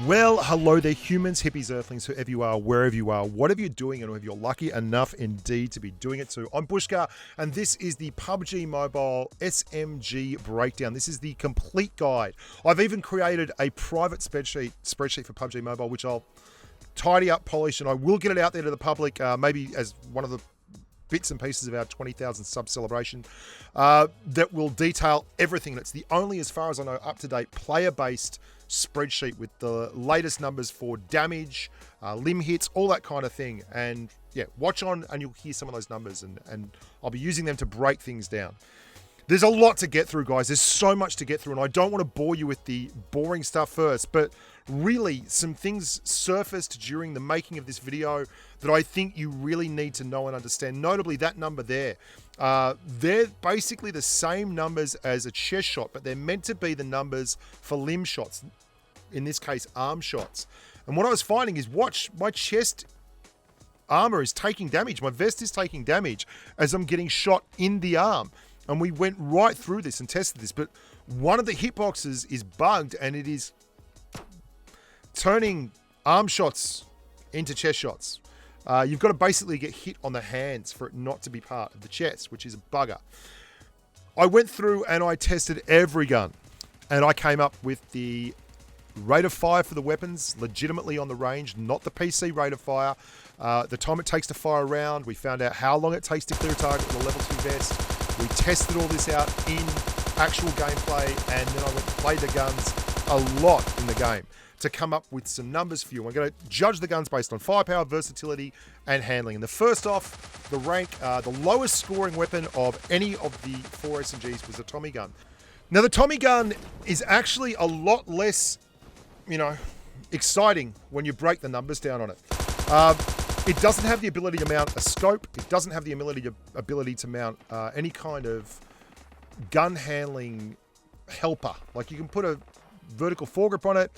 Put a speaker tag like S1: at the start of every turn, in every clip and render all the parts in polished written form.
S1: Well, hello there, humans, hippies, earthlings, whoever you are, wherever you are, whatever you're doing, and if you're lucky enough indeed to be doing it too. I'm Bushka, and this is the PUBG Mobile SMG breakdown. This is the complete guide. I've even created a private spreadsheet for PUBG Mobile, which I'll tidy up, polish, and I will get it out there to the public, maybe as one of the bits and pieces of our 20,000 sub celebration that will detail everything. It's the only, as far as I know, up-to-date player-based spreadsheet with the latest numbers for damage, limb hits, all that kind of thing. And yeah, watch on and you'll hear some of those numbers, and I'll be using them to break things down. There's a lot to get through, guys. There's so much to get through, and I don't want to bore you with the boring stuff first, but really some things surfaced during the making of this video that I think you really need to know and understand. Notably, that number there. They're basically the same numbers as a chest shot, but they're meant to be the numbers for limb shots, in this case, arm shots. And what I was finding is, watch, my chest armor is taking damage. My vest is taking damage as I'm getting shot in the arm. And we went right through this and tested this, but one of the hitboxes is bugged and it is turning arm shots into chest shots. You've got to basically get hit on the hands for it not to be part of the chest, which is a bugger. I went through and I tested every gun, and I came up with the rate of fire for the weapons legitimately on the range, not the PC rate of fire. The time it takes to fire a round. We found out how long it takes to clear a target with a level 2 vest. We tested all this out in actual gameplay, and then I went and played the guns a lot in the game to come up with some numbers for you. I'm going to judge the guns based on firepower, versatility, and handling. And the first off, the rank, the lowest scoring weapon of any of the 4 SMGs was the Tommy gun. Now, the Tommy gun is actually a lot less, exciting when you break the numbers down on it. It doesn't have the ability to mount a scope. It doesn't have the ability to mount any kind of gun handling helper. Like, you can put a vertical foregrip on it,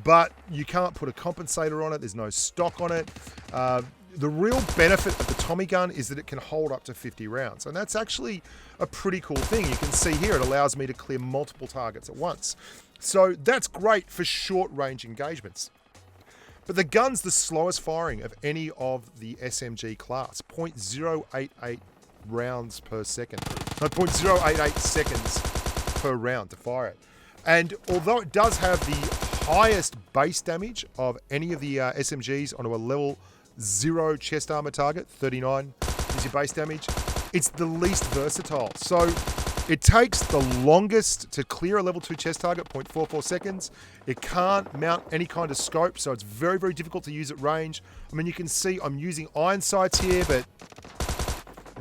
S1: but you can't put a compensator on it. There's no stock on it. The real benefit of the Tommy gun is that it can hold up to 50 rounds. And that's actually a pretty cool thing. You can see here it allows me to clear multiple targets at once. So that's great for short range engagements. But the gun's the slowest firing of any of the SMG class, 0.088 rounds per second. No, 0.088 seconds per round to fire it. And although it does have the highest base damage of any of the SMGs onto a level 0 chest armor target, 39 is your base damage, it's the least versatile. So it takes the longest to clear a level 2 chest target, 0.44 seconds. It can't mount any kind of scope, so it's very, very difficult to use at range. I mean, you can see I'm using iron sights here, but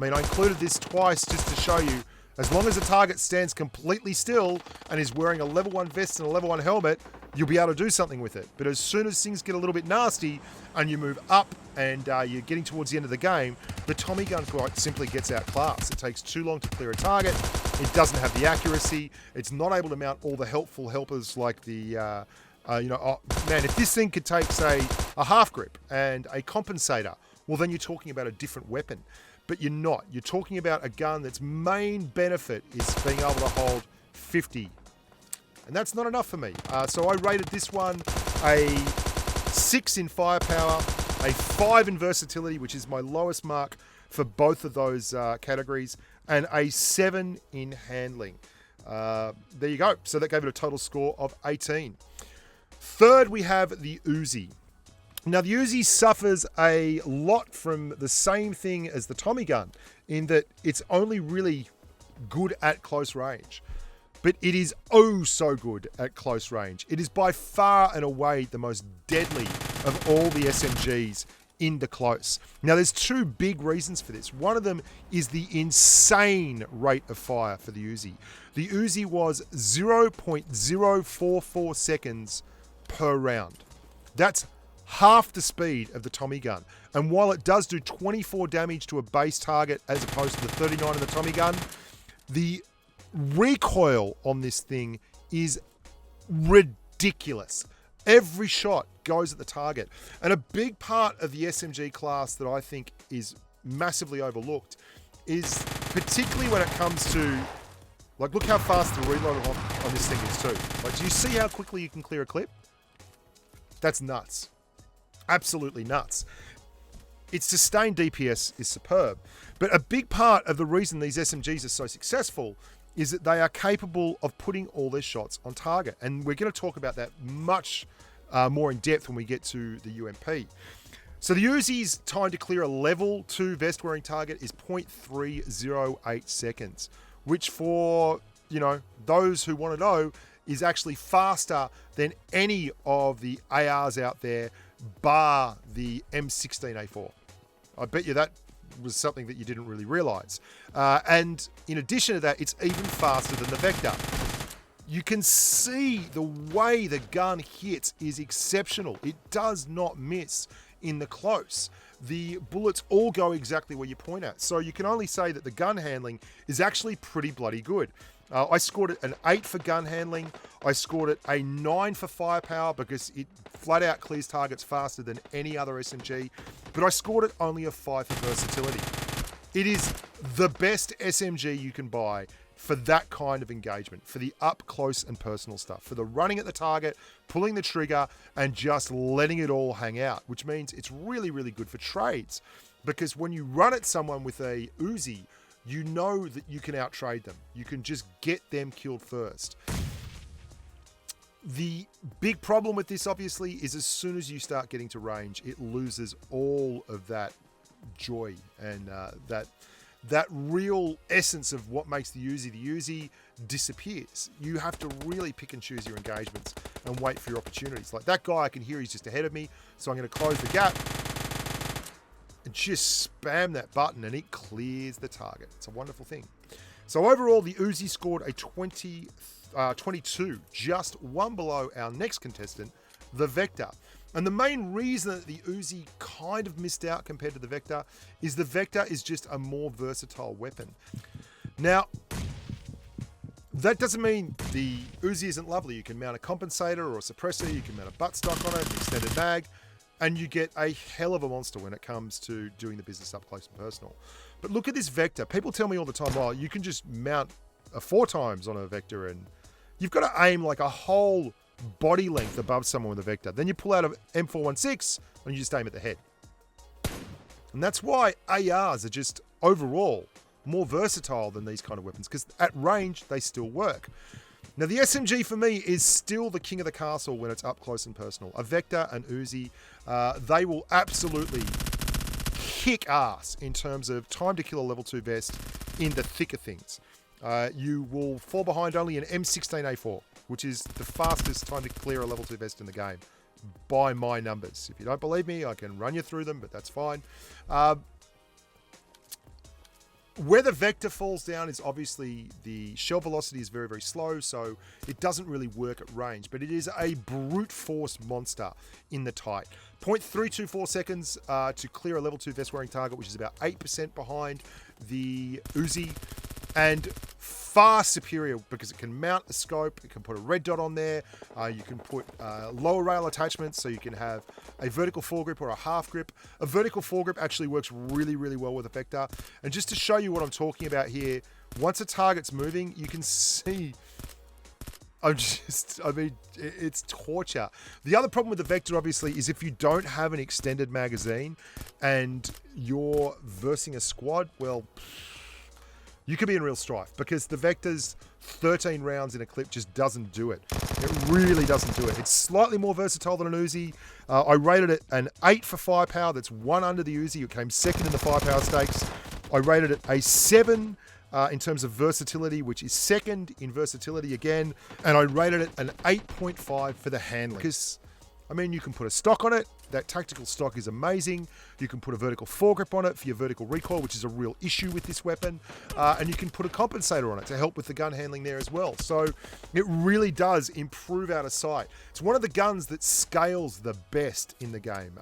S1: I included this twice just to show you, as long as the target stands completely still and is wearing a level 1 vest and a level 1 helmet, you'll be able to do something with it. But as soon as things get a little bit nasty and you move up and you're getting towards the end of the game, the Tommy gun quite simply gets outclassed. It takes too long to clear a target. It doesn't have the accuracy. It's not able to mount all the helpful helpers like the, man, if this thing could take, say, a half grip and a compensator, well, then you're talking about a different weapon. But you're not. You're talking about a gun that's main benefit is being able to hold 50. And that's not enough for me. So I rated this one a 6 in firepower, a 5 in versatility, which is my lowest mark for both of those categories, and a 7 in handling. There you go. So that gave it a total score of 18. Third, we have the Uzi. Now, the Uzi suffers a lot from the same thing as the Tommy gun, in that it's only really good at close range. But it is oh so good at close range. It is by far and away the most deadly of all the SMGs in the close. Now, there's two big reasons for this. One of them is the insane rate of fire for the Uzi. The Uzi was 0.044 seconds per round. That's half the speed of the Tommy gun. And while it does do 24 damage to a base target as opposed to the 39 of the Tommy gun, the recoil on this thing is ridiculous. Every shot goes at the target. And a big part of the SMG class that I think is massively overlooked is particularly when it comes to, like, look how fast the reload on this thing is too. Like, do you see how quickly you can clear a clip? That's nuts. Absolutely nuts. Its sustained DPS is superb, but a big part of the reason these SMGs are so successful is that they are capable of putting all their shots on target. And we're going to talk about that much more in depth when we get to the UMP. So the Uzi's time to clear a level 2 vest wearing target is 0.308 seconds, which for, those who want to know, is actually faster than any of the ARs out there, bar the M16A4. I bet you that was something that you didn't really realize. And in addition to that, it's even faster than the Vector. You can see the way the gun hits is exceptional. It does not miss in the close. The bullets all go exactly where you point at. So you can only say that the gun handling is actually pretty bloody good. I scored it an 8 for gun handling. I scored it a 9 for firepower because it flat out clears targets faster than any other SMG. But I scored it only a 5 for versatility. It is the best SMG you can buy for that kind of engagement, for the up close and personal stuff, for the running at the target, pulling the trigger, and just letting it all hang out, which means it's really, really good for trades. Because when you run at someone with a Uzi, you know that you can out-trade them. You can just get them killed first. The big problem with this, obviously, is as soon as you start getting to range, it loses all of that joy and that real essence of what makes the Uzi disappears. You have to really pick and choose your engagements and wait for your opportunities. Like that guy, I can hear he's just ahead of me, so I'm going to close the gap and just spam that button and it clears the target. It's a wonderful thing. So overall, the Uzi scored a 22, just one below our next contestant, the Vector. And the main reason that the Uzi kind of missed out compared to the Vector is the Vector is just a more versatile weapon. Now, that doesn't mean the Uzi isn't lovely. You can mount a compensator or a suppressor, you can mount a buttstock on it, an extended mag, and you get a hell of a monster when it comes to doing the business up close and personal. But look at this Vector. People tell me all the time, oh, you can just mount a 4 times on a Vector and you've got to aim like a whole body length above someone with a Vector. Then you pull out an M416 and you just aim at the head. And that's why ARs are just overall more versatile than these kind of weapons, because at range they still work. Now the SMG for me is still the king of the castle when it's up close and personal. A Vector and Uzi, they will absolutely kick ass in terms of time to kill a level 2 vest in the thick of things. You will fall behind only an M16A4, which is the fastest time to clear a level 2 vest in the game, by my numbers. If you don't believe me, I can run you through them, but that's fine. Where the Vector falls down is obviously the shell velocity is very, very slow, so it doesn't really work at range, but it is a brute force monster in the tight. 0.324 seconds to clear a level 2 vest wearing target, which is about 8% behind the Uzi, and far superior because it can mount a scope, it can put a red dot on there, you can put lower rail attachments, so you can have a vertical foregrip or a half grip. A vertical foregrip actually works really, really well with a Vector. And just to show you what I'm talking about here, once a target's moving, you can see, it's torture. The other problem with the Vector, obviously, is if you don't have an extended magazine and you're versing a squad, well, you could be in real strife because the Vector's 13 rounds in a clip just doesn't do it. It really doesn't do it. It's slightly more versatile than an Uzi. I rated it an 8 for firepower. That's one under the Uzi. It came second in the firepower stakes. I rated it a 7 in terms of versatility, which is second in versatility again. And I rated it an 8.5 for the handling. Because, you can put a stock on it. That tactical stock is amazing. You can put a vertical foregrip on it for your vertical recoil, which is a real issue with this weapon. And you can put a compensator on it to help with the gun handling there as well. So it really does improve out of sight. It's one of the guns that scales the best in the game.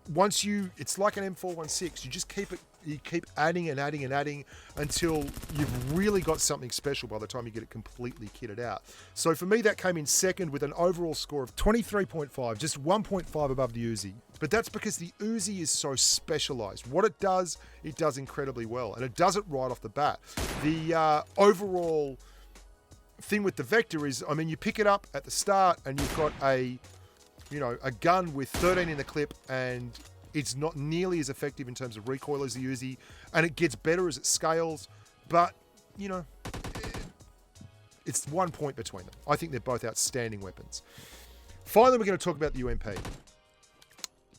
S1: It's like an M416. You just keep adding and adding and adding until you've really got something special by the time you get it completely kitted out. So for me, that came in second with an overall score of 23.5, just 1.5 above the Uzi. But that's because the Uzi is so specialized. What it does incredibly well, and it does it right off the bat. The overall thing with the Vector is, you pick it up at the start and you've got a you know, a gun with 13 in the clip, and it's not nearly as effective in terms of recoil as the Uzi, and it gets better as it scales, but, you know, it's 1 point between them. I think they're both outstanding weapons. Finally, we're going to talk about the UMP.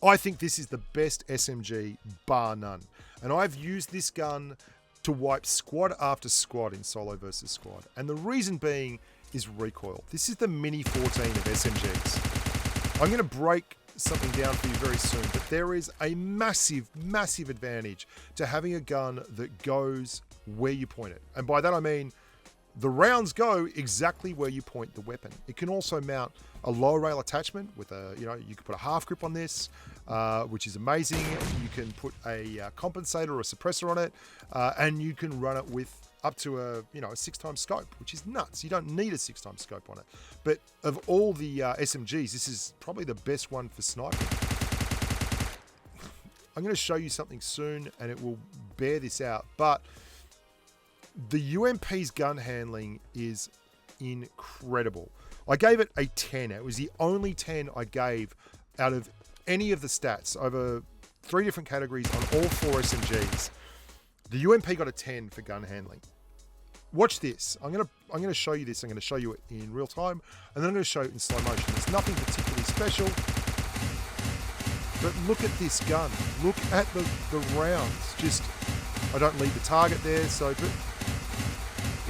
S1: I think this is the best SMG, bar none. And I've used this gun to wipe squad after squad in solo versus squad. And the reason being is recoil. This is the Mini 14 of SMGs. I'm going to break something down for you very soon, but there is a massive, massive advantage to having a gun that goes where you point it. And by that I mean the rounds go exactly where you point the weapon. It can also mount a low rail attachment with a, you know, you can put a half grip on this, which is amazing. You can put a compensator or a suppressor on it, and you can run it with up to a, you know, a 6x scope, which is nuts. You don't need a 6x scope on it. But of all the SMGs, this is probably the best one for sniping. I'm going to show you something soon, and it will bear this out. But the UMP's gun handling is incredible. I gave it a 10. It was the only 10 I gave out of any of the stats over 3 different categories on all 4 SMGs. The UMP got a 10 for gun handling. Watch this. I'm gonna show you this. I'm gonna show you it in real time, and then I'm gonna show it in slow motion. It's nothing particularly special, but look at this gun. Look at the rounds. Just, I don't leave the target there, so, but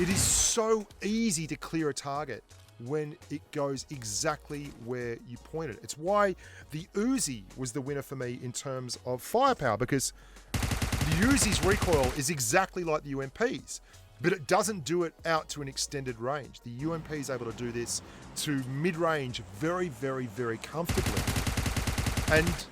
S1: it is so easy to clear a target when it goes exactly where you point it. It's why the Uzi was the winner for me in terms of firepower, because the Uzi's recoil is exactly like the UMP's, but it doesn't do it out to an extended range. The UMP is able to do this to mid-range very, very, very comfortably. And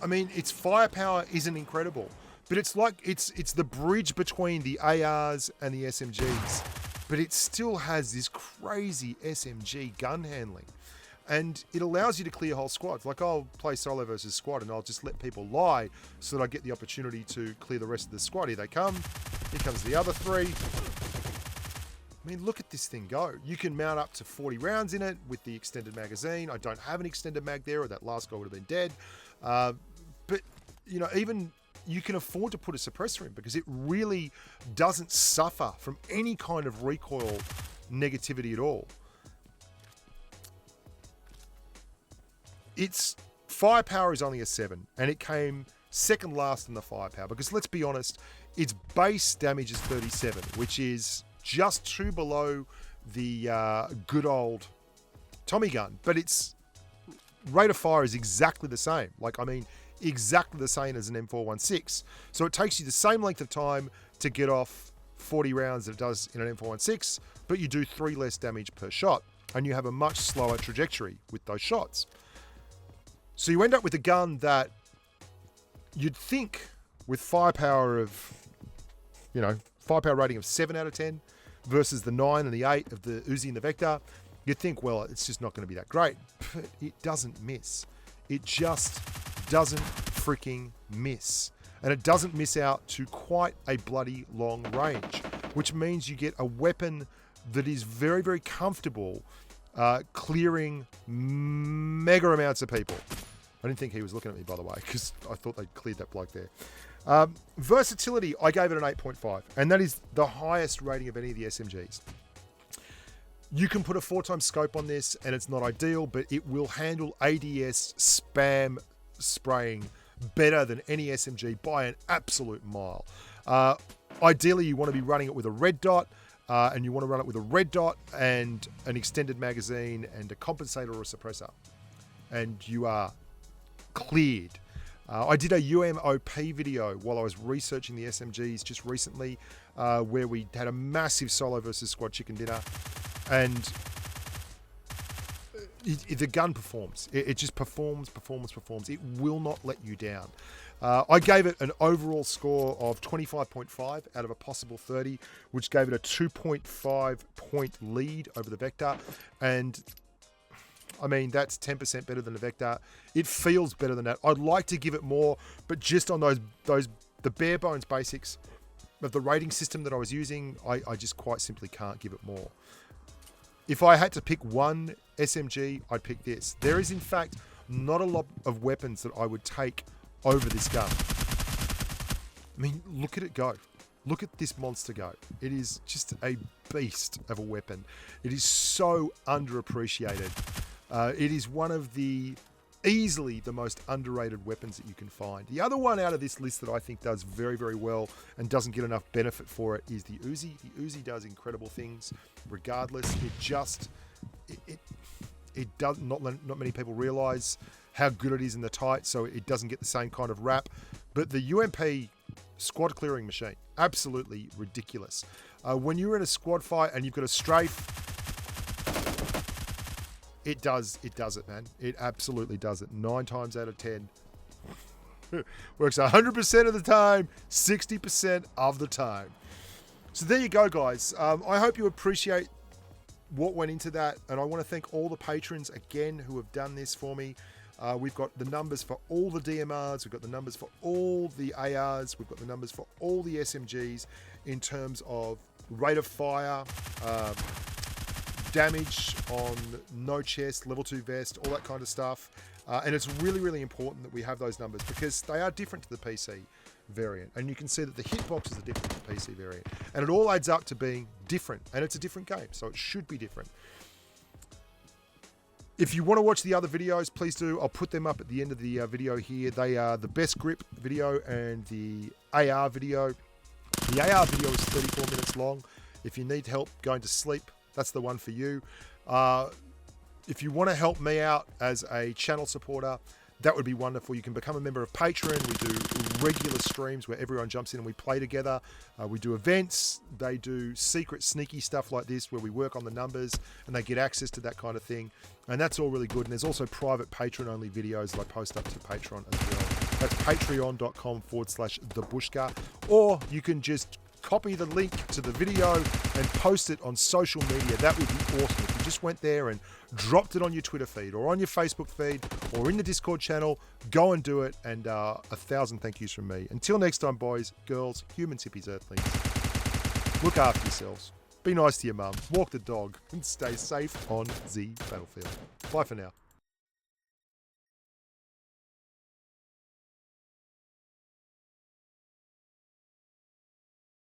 S1: I mean, its firepower isn't incredible, but it's like it's the bridge between the ARs and the SMGs, but it still has this crazy SMG gun handling. And it allows you to clear whole squads. Like, I'll play solo versus squad and I'll just let people lie so that I get the opportunity to clear the rest of the squad. Here they come. Here comes the other 3. I mean, look at this thing go. You can mount up to 40 rounds in it with the extended magazine. I don't have an extended mag there, or that last guy would have been dead. But, you know, even you can afford to put a suppressor in because it really doesn't suffer from any kind of recoil negativity at all. Its firepower is only a 7, and it came second last in the firepower because, let's be honest, its base damage is 37, which is just 2 below the good old Tommy gun, but its rate of fire is exactly the same. Like, I mean, exactly the same as an M416. So it takes you the same length of time to get off 40 rounds that it does in an M416, but you do 3 less damage per shot, and you have a much slower trajectory with those shots. So you end up with a gun that you'd think with firepower of, you know, firepower rating of 7 out of 10 versus the 9 and the 8 of the Uzi and the Vector, you'd think, well, it's just not going to be that great. But it doesn't miss. It just doesn't freaking miss. And it doesn't miss out to quite a bloody long range, which means you get a weapon that is very, very comfortable clearing mega amounts of people. I didn't think he was looking at me, by the way, because I thought they'd cleared that bloke there. Versatility, I gave it an 8.5, and that is the highest rating of any of the SMGs. You can put a 4x scope on this, and it's not ideal, but it will handle ADS spam spraying better than any SMG by an absolute mile. Ideally, you want to be running it with a red dot, and you want to run it with a red dot and an extended magazine and a compensator or a suppressor, and you are cleared. I did a UMOP video while I was researching the SMGs just recently, where we had a massive solo versus squad chicken dinner, and the gun performs. It just performs. It will not let you down. I gave it an overall score of 25.5 out of a possible 30, which gave it a 2.5 point lead over the Vector. And I mean, that's 10% better than the Vector. It feels better than that. I'd like to give it more, but just on the bare bones basics of the rating system that I was using, I just quite simply can't give it more. If I had to pick one SMG, I'd pick this. There is, in fact, not a lot of weapons that I would take over this gun. I mean, look at it go. Look at this monster go. It is just a beast of a weapon. It is so underappreciated. It is one of the easily the most underrated weapons that you can find. The other one out of this list that I think does very, very well and doesn't get enough benefit for it is the Uzi. The Uzi does incredible things regardless. It does not many people realize how good it is in the tight, so it doesn't get the same kind of rap. But the UMP squad clearing machine, absolutely ridiculous. When you're in a squad fight and you've got a strafe, it does it, man. It absolutely does it. 9 times out of 10. Works 100% of the time, 60% of the time. So there you go, guys. I hope you appreciate what went into that, and I want to thank all the patrons again who have done this for me. We've got the numbers for all the DMRs, we've got the numbers for all the ARs, we've got the numbers for all the SMGs in terms of rate of fire, damage on no chest, level 2 vest, all that kind of stuff. And it's really, really important that we have those numbers because they are different to the PC variant. And you can see that the hitboxes are different to the PC variant. And it all adds up to being different. And it's a different game, so it should be different. If you want to watch the other videos, please do. I'll put them up at the end of the video here. They are the best grip video and the AR video. The AR video is 34 minutes long. If you need help going to sleep, that's the one for you. If you want to help me out as a channel supporter, that would be wonderful. You can become a member of Patreon. We do regular streams where everyone jumps in and we play together. We do events. They do secret, sneaky stuff like this where we work on the numbers and they get access to that kind of thing. And that's all really good. And there's also private Patreon-only videos that I post up to Patreon as well. That's patreon.com/thebushka. Or you can just copy the link to the video and post it on social media. That would be awesome. If you just went there and dropped it on your Twitter feed or on your Facebook feed or in the Discord channel, go and do it. And 1,000 thank yous from me. Until next time, boys, girls, humans, hippies, earthlings, look after yourselves. Be nice to your mum, walk the dog, and stay safe on the battlefield. Bye for now.